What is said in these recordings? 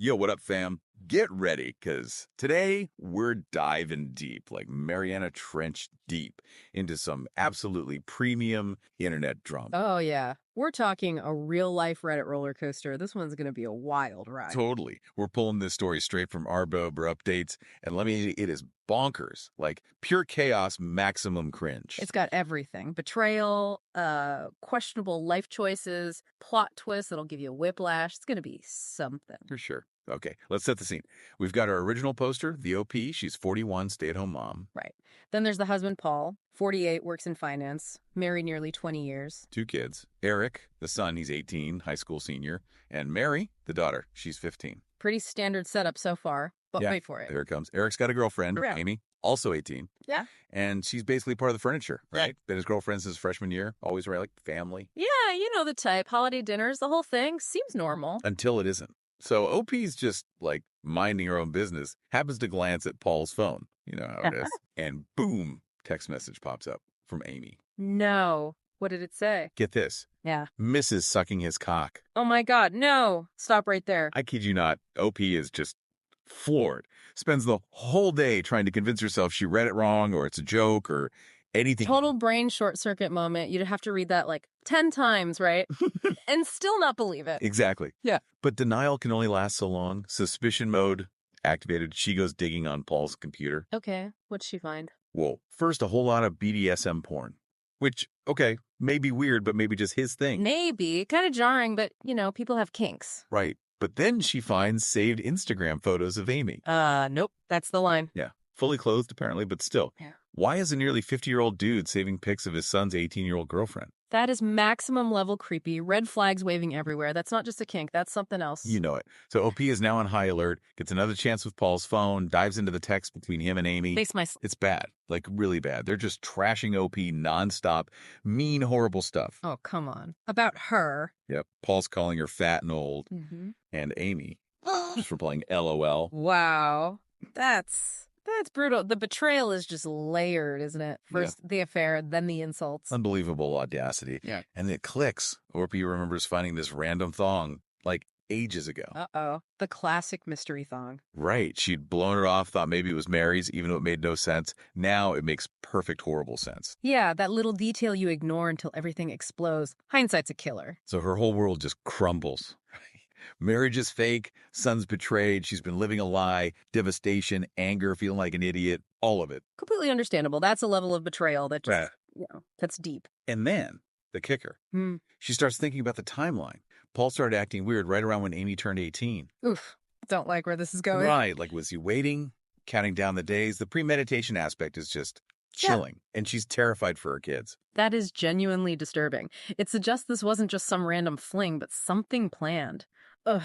Yo, what up, fam? Get ready, because today we're diving deep, like Mariana Trench deep, into some absolutely premium internet drama. Oh, yeah. We're talking a real life Reddit roller coaster. This one's going to be a wild ride. Totally. We're pulling this story straight from Arbo updates, and it is bonkers, like pure chaos, maximum cringe. It's got everything betrayal, questionable life choices, plot twists that'll give you a whiplash. It's going to be something. For sure. Okay, let's set the scene. We've got our original poster, the OP. She's 41, stay-at-home mom. Right. Then there's the husband, Paul, 48, works in finance, married nearly 20 years. 2 kids. Eric, the son, he's 18, high school senior. And Mary, the daughter, she's 15. Pretty standard setup so far, but Yeah, wait for it. There it comes. Eric's got a girlfriend, Yeah. Amy, also 18. Yeah. And she's basically part of the furniture, right? Been his girlfriend since freshman year, always around like family. Yeah, you know the type. Holiday dinners, the whole thing seems normal. Until it isn't. So OP's just like minding her own business, happens to glance at Paul's phone. You know how it is. And boom, text message pops up from Amy. No. What did it say? Get this. Yeah. Mrs. sucking his cock. Oh my God, no. Stop right there. I kid you not. OP is just floored. Spends the whole day trying to convince herself she read it wrong or it's a joke or anything. Total brain short circuit moment. You'd have to read that like 10 times, right? And still not believe it. Exactly. Yeah. But denial can only last so long. Suspicion mode activated. She goes digging on Paul's computer. Okay, what'd she find? Whoa. First, a whole lot of BDSM porn. Which, okay, may be weird, but maybe just his thing. Maybe. Kind of jarring, but, you know, people have kinks. Right. But then she finds saved Instagram photos of Amy. Nope. That's the line. Yeah. Fully clothed, apparently, but still. Yeah. Why is a nearly 50-year-old dude saving pics of his son's 18-year-old girlfriend? That is maximum level creepy. Red flags waving everywhere. That's not just a kink. That's something else. You know it. So OP is now on high alert, gets another chance with Paul's phone, dives into the text between him and Amy. Face my... It's bad. Like, really bad. They're just trashing OP nonstop. Mean, horrible stuff. Oh, come on. About her. Yep. Paul's calling her fat and old. Mm-hmm. And Amy, just replying LOL. Wow. That's brutal. The betrayal is just layered, isn't it? First the affair, then the insults. Unbelievable audacity. Yeah. And it clicks. OP remembers finding this random thong, like, ages ago. Uh-oh. The classic mystery thong. Right. She'd blown it off, thought maybe it was Mary's, even though it made no sense. Now it makes perfect, horrible sense. Yeah, that little detail you ignore until everything explodes. Hindsight's a killer. So her whole world just crumbles. Marriage is fake, son's betrayed, she's been living a lie, devastation, anger, feeling like an idiot, all of it. Completely understandable. That's a level of betrayal that just, that's deep. And then, the kicker. She starts thinking about the timeline. Paul started acting weird right around when Amy turned 18. Oof. Don't like where this is going. Right. Like, was he waiting, counting down the days? The premeditation aspect is just chilling. And she's terrified for her kids. That is genuinely disturbing. It suggests this wasn't just some random fling, but something planned. Ugh.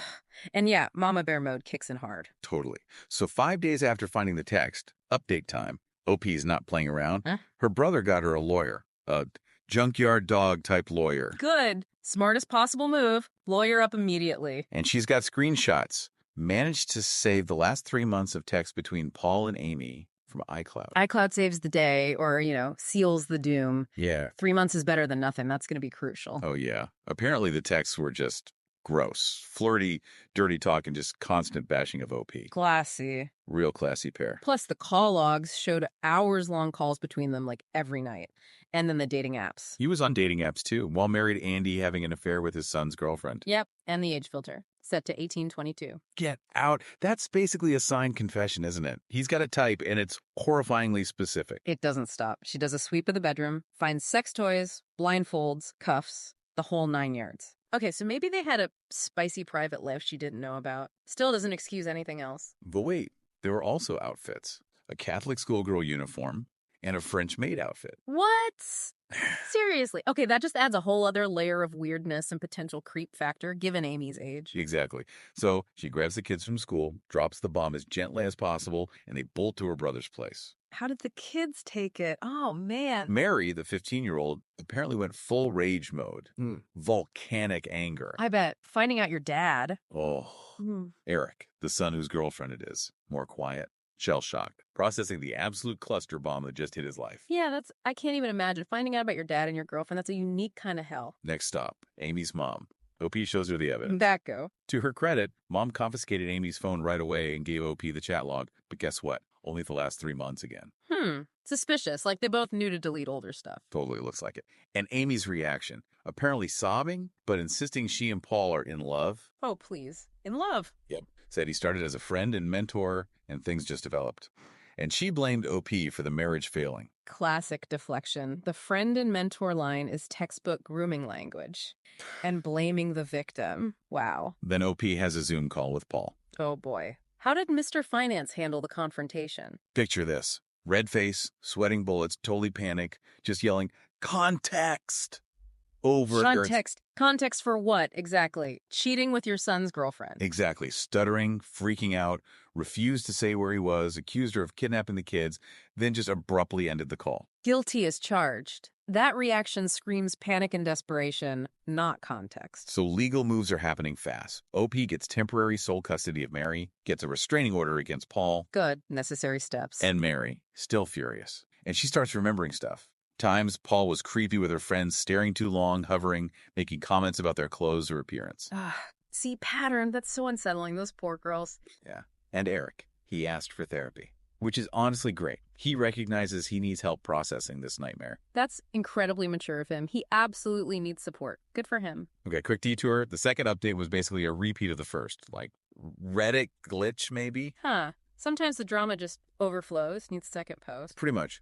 And yeah, Mama Bear mode kicks in hard. Totally. So 5 days after finding the text, update time, OP's not playing around. Huh? Her brother got her a lawyer, a junkyard dog type lawyer. Good. Smartest possible move. Lawyer up immediately. And she's got screenshots. Managed to save the last 3 months of text between Paul and Amy from iCloud. iCloud saves the day or, you know, seals the doom. Yeah. 3 months is better than nothing. That's going to be crucial. Oh, yeah. Apparently the texts were just gross, flirty, dirty talk, and just constant bashing of OP. Classy. Real classy pair. Plus, the call logs showed hours-long calls between them, like every night. And then the dating apps. He was on dating apps, too, while married Andy having an affair with his son's girlfriend. Yep, and the age filter, set to 1822. Get out. That's basically a signed confession, isn't it? He's got a type, and it's horrifyingly specific. It doesn't stop. She does a sweep of the bedroom, finds sex toys, blindfolds, cuffs, the whole 9 yards. Okay, so maybe they had a spicy private life she didn't know about. Still doesn't excuse anything else. But wait, there were also outfits. A Catholic schoolgirl uniform and a French maid outfit. What? Seriously. Okay, that just adds a whole other layer of weirdness and potential creep factor, given Amy's age. Exactly. So she grabs the kids from school, drops the bomb as gently as possible, and they bolt to her brother's place. How did the kids take it? Oh, man. Mary, the 15-year-old, apparently went full rage mode. Volcanic anger. I bet. Finding out your dad. Oh. Eric, the son whose girlfriend it is, more quiet, shell-shocked, processing the absolute cluster bomb that just hit his life. Yeah, I can't even imagine. Finding out about your dad and your girlfriend, that's a unique kind of hell. Next stop, Amy's mom, OP shows her the evidence. That go. To her credit, Mom confiscated Amy's phone right away and gave OP the chat log. But guess what? Only the last 3 months again. Suspicious. Like they both knew to delete older stuff. Totally looks like it. And Amy's reaction, apparently sobbing, but insisting she and Paul are in love. Oh, please. In love. Yep. Said he started as a friend and mentor, and things just developed. And she blamed OP for the marriage failing. Classic deflection. The friend and mentor line is textbook grooming language. And blaming the victim. Wow. Then OP has a Zoom call with Paul. Oh, boy. How did Mr. Finance handle the confrontation? Picture this. Red face, sweating bullets, totally panic, just yelling, context! Over Context. Context for what, exactly? Cheating with your son's girlfriend. Exactly. Stuttering, freaking out, refused to say where he was, accused her of kidnapping the kids, then just abruptly ended the call. Guilty as charged. That reaction screams panic and desperation, not context. So legal moves are happening fast. OP gets temporary sole custody of Mary, gets a restraining order against Paul. Good. Necessary steps. And Mary, still furious. And she starts remembering stuff. Times Paul was creepy with her friends, staring too long, hovering, making comments about their clothes or appearance. See, pattern. That's so unsettling. Those poor girls. Yeah. And Eric, he asked for therapy, which is honestly great. He recognizes he needs help processing this nightmare. That's incredibly mature of him. He absolutely needs support. Good for him. Okay, quick detour. The second update was basically a repeat of the first, like Reddit glitch maybe? Sometimes the drama just overflows, needs second post. Pretty much.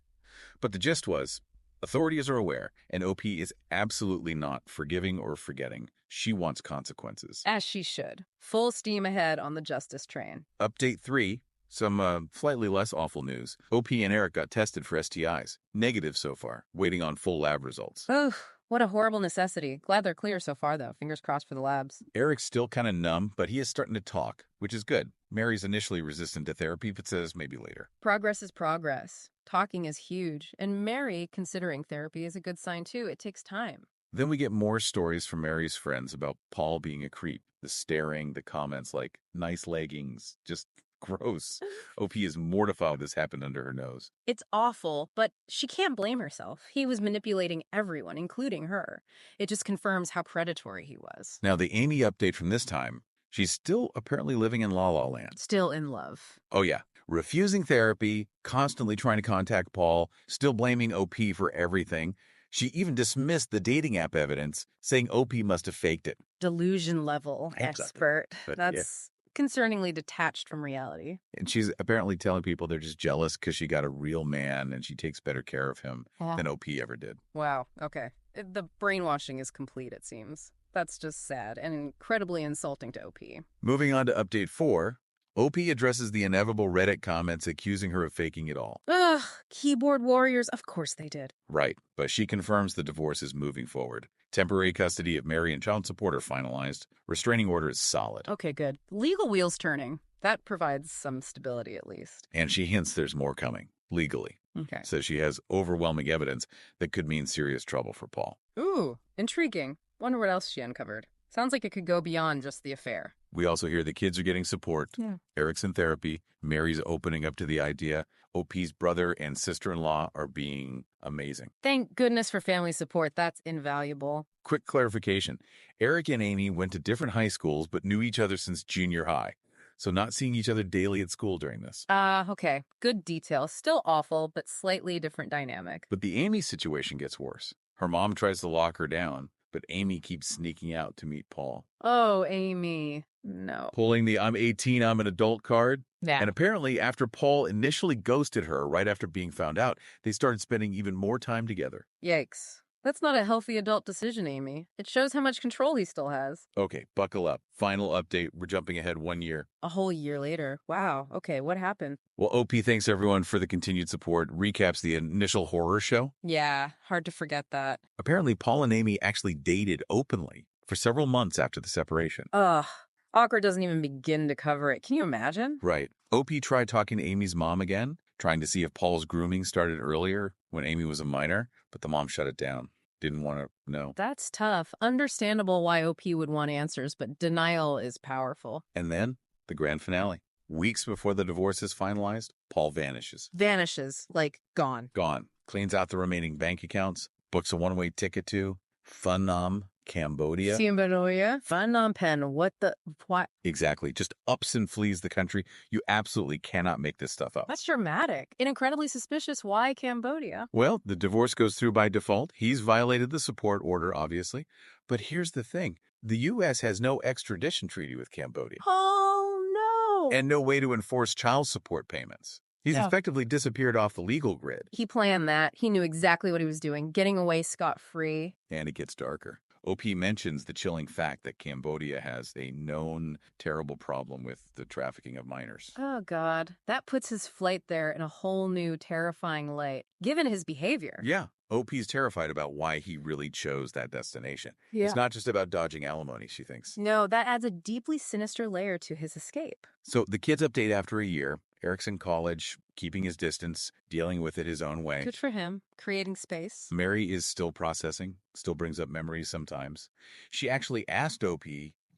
But the gist was, authorities are aware, and OP is absolutely not forgiving or forgetting. She wants consequences. As she should. Full steam ahead on the justice train. Update 3. Some slightly less awful news. OP and Eric got tested for STIs. Negative so far. Waiting on full lab results. Oh, what a horrible necessity. Glad they're clear so far, though. Fingers crossed for the labs. Eric's still kind of numb, but he is starting to talk, which is good. Mary's initially resistant to therapy, but says maybe later. Progress is progress. Talking is huge. And Mary, considering therapy, is a good sign, too. It takes time. Then we get more stories from Mary's friends about Paul being a creep. The staring, the comments like, nice leggings, just gross. OP is mortified this happened under her nose. It's awful, but she can't blame herself. He was manipulating everyone, including her. It just confirms how predatory he was. Now, the Amy update from this time, she's still apparently living in La La Land. Still in love. Oh, yeah. Refusing therapy, constantly trying to contact Paul, still blaming OP for everything. She even dismissed the dating app evidence, saying OP must have faked it. Delusion level expert. But, That's concerningly detached from reality. And she's apparently telling people they're just jealous because she got a real man and she takes better care of him than OP ever did. Wow. Okay. The brainwashing is complete, it seems. That's just sad and incredibly insulting to OP. Moving on to update 4, OP addresses the inevitable Reddit comments accusing her of faking it all. Ugh, keyboard warriors. Of course they did. Right, but she confirms the divorce is moving forward. Temporary custody of Mary and child support are finalized. Restraining order is solid. Okay, good. Legal wheels turning. That provides some stability at least. And she hints there's more coming, legally. Okay. Says she has overwhelming evidence that could mean serious trouble for Paul. Ooh, intriguing. Wonder what else she uncovered. Sounds like it could go beyond just the affair. We also hear the kids are getting support. Yeah. Eric's in therapy. Mary's opening up to the idea. OP's brother and sister-in-law are being amazing. Thank goodness for family support. That's invaluable. Quick clarification. Eric and Amy went to different high schools but knew each other since junior high. So not seeing each other daily at school during this. Okay. Good detail. Still awful, but slightly different dynamic. But the Amy situation gets worse. Her mom tries to lock her down, but Amy keeps sneaking out to meet Paul. Oh, Amy. No. Pulling the I'm 18, I'm an adult card. Yeah. And apparently, after Paul initially ghosted her right after being found out, they started spending even more time together. Yikes. That's not a healthy adult decision, Amy. It shows how much control he still has. Okay, buckle up. Final update. We're jumping ahead 1 year. A whole year later. Wow. Okay, what happened? Well, OP thanks everyone for the continued support, recaps the initial horror show. Yeah, hard to forget that. Apparently, Paul and Amy actually dated openly for several months after the separation. Ugh. Awkward doesn't even begin to cover it. Can you imagine? Right. OP tried talking to Amy's mom again, trying to see if Paul's grooming started earlier when Amy was a minor, but the mom shut it down. Didn't want to know. That's tough. Understandable why OP would want answers, but denial is powerful. And then the grand finale. Weeks before the divorce is finalized, Paul vanishes. Vanishes. Like, gone. Gone. Cleans out the remaining bank accounts, books a one-way ticket to Phnom Cambodia. Cambodia. Phnom Penh. What the? What? Exactly. Just ups and flees the country. You absolutely cannot make this stuff up. That's dramatic and incredibly suspicious. Why Cambodia? Well, the divorce goes through by default. He's violated the support order, obviously. But here's the thing. The U.S. has no extradition treaty with Cambodia Oh, no. and no way to enforce child support payments. He's Yeah. effectively disappeared off the legal grid. He planned that. He knew exactly what he was doing, getting away scot-free. And it gets darker. OP mentions the chilling fact that Cambodia has a known terrible problem with the trafficking of minors. Oh, God. That puts his flight there in a whole new, terrifying light, given his behavior. Yeah, OP's terrified about why he really chose that destination. It's not just about dodging alimony, she thinks. No, that adds a deeply sinister layer to his escape. So the kids update after a year. Eric's in college, keeping his distance, dealing with it his own way. Good for him, creating space. Mary is still processing, still brings up memories sometimes. She actually asked OP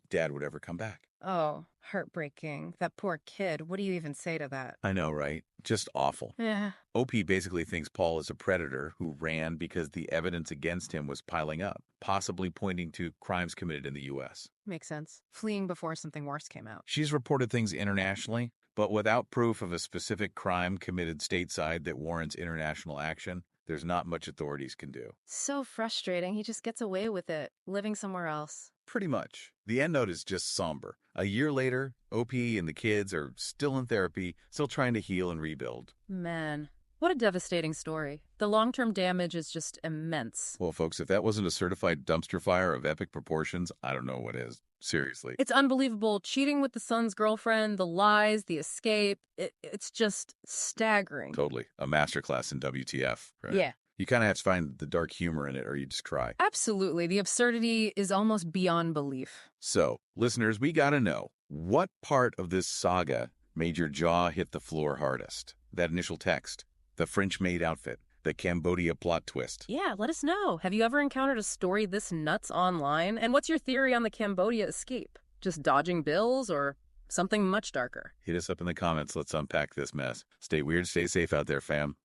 Dad would ever come back. Oh, heartbreaking. That poor kid. What do you even say to that? I know, right? Just awful. Yeah. OP basically thinks Paul is a predator who ran because the evidence against him was piling up, possibly pointing to crimes committed in the U.S. Makes sense. Fleeing before something worse came out. She's reported things internationally, but without proof of a specific crime committed stateside that warrants international action, there's not much authorities can do. So frustrating. He just gets away with it, living somewhere else. Pretty much. The end note is just somber. A year later, OP and the kids are still in therapy, still trying to heal and rebuild. Man, what a devastating story. The long-term damage is just immense. Well, folks, if that wasn't a certified dumpster fire of epic proportions, I don't know what is. Seriously. It's unbelievable. Cheating with the son's girlfriend, the lies, the escape. It's just staggering. Totally. A masterclass in WTF. Right? Yeah. You kind of have to find the dark humor in it or you just cry. Absolutely. The absurdity is almost beyond belief. So, listeners, we got to know, what part of this saga made your jaw hit the floor hardest? That initial text, the French-made outfit, the Cambodia plot twist. Yeah, let us know. Have you ever encountered a story this nuts online? And what's your theory on the Cambodia escape? Just dodging bills or something much darker? Hit us up in the comments. Let's unpack this mess. Stay weird, stay safe out there, fam.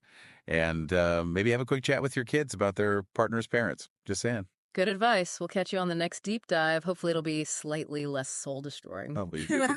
And maybe have a quick chat with your kids about their partner's parents. Just saying. Good advice. We'll catch you on the next deep dive. Hopefully it'll be slightly less soul-destroying. Oh, but you